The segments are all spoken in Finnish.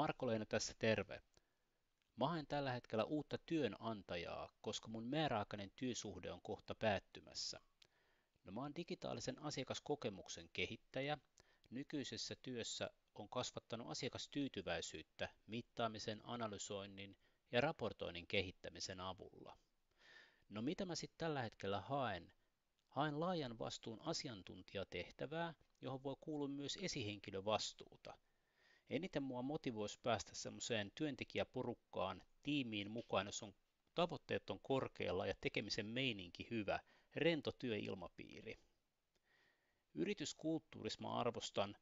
Marko-Leena tässä terve. Mä haen tällä hetkellä uutta työnantajaa, koska mun määräaikainen työsuhde on kohta päättymässä. No mä oon digitaalisen asiakaskokemuksen kehittäjä. Nykyisessä työssä on kasvattanut asiakastyytyväisyyttä mittaamisen, analysoinnin ja raportoinnin kehittämisen avulla. No mitä mä sitten tällä hetkellä haen? Haen laajan vastuun asiantuntijatehtävää, johon voi kuulua myös esihenkilövastuuta. Eniten mua motivoisi päästä semmoiseen työntekijäporukkaan, tiimiin mukaan, jos on tavoitteet on korkealla ja tekemisen meininki hyvä, rento työilmapiiri. Yrityskulttuurissa mä arvostan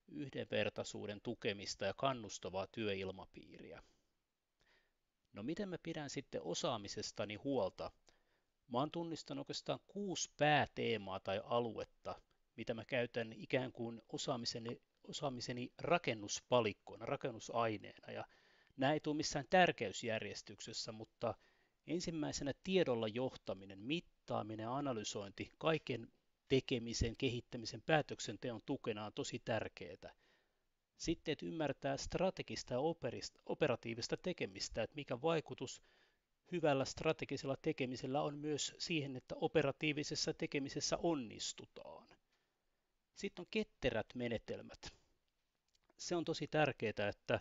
yhdenvertaisuuden tukemista ja kannustavaa työilmapiiriä. No miten mä pidän sitten osaamisestani huolta? Mä oon tunnistanut oikeastaan 6 pääteemaa tai aluetta, mitä mä käytän ikään kuin osaamiseni rakennuspalikkona, rakennusaineena. Ja nämä ei tule missään tärkeysjärjestyksessä, mutta ensimmäisenä tiedolla johtaminen, mittaaminen ja analysointi kaiken tekemisen, kehittämisen, päätöksenteon tukena on tosi tärkeää. Sitten, että ymmärtää strategista ja operatiivista tekemistä, että mikä vaikutus hyvällä strategisella tekemisellä on myös siihen, että operatiivisessa tekemisessä onnistutaan. Sitten on ketterät menetelmät. Se on tosi tärkeää, että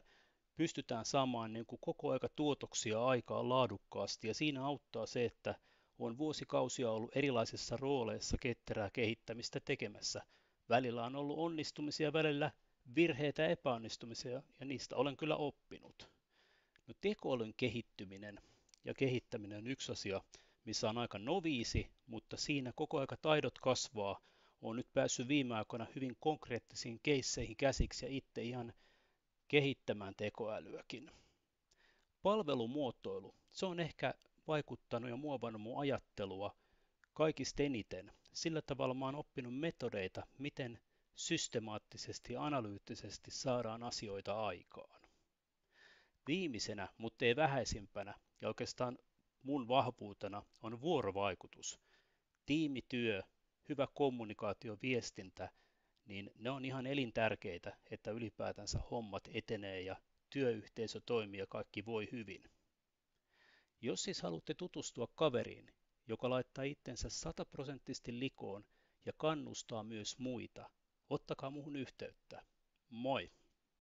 pystytään saamaan niin kuin koko aika tuotoksia aikaan laadukkaasti ja siinä auttaa se, että on vuosikausia ollut erilaisissa rooleissa ketterää kehittämistä tekemässä. Välillä on ollut onnistumisia, välillä virheitä ja epäonnistumisia ja niistä olen kyllä oppinut. No, tekoälyn kehittyminen ja kehittäminen on yksi asia, missä on aika noviisi, mutta siinä koko aika taidot kasvaa. Olen nyt päässyt viime aikoina hyvin konkreettisiin keisseihin käsiksi ja itse ihan kehittämään tekoälyäkin. Palvelumuotoilu, se on ehkä vaikuttanut ja muovannut mun ajattelua kaikista eniten. Sillä tavalla mä oon oppinut metodeita, miten systemaattisesti ja analyyttisesti saadaan asioita aikaan. Viimeisenä, mutta ei vähäisimpänä ja oikeastaan mun vahvuutena on vuorovaikutus. Tiimityö, hyvä kommunikaatio, viestintä, niin ne on ihan elintärkeitä, että ylipäätänsä hommat etenee ja työyhteisö toimii ja kaikki voi hyvin. Jos siis haluatte tutustua kaveriin, joka laittaa itsensä 100% likoon ja kannustaa myös muita, ottakaa muhun yhteyttä. Moi!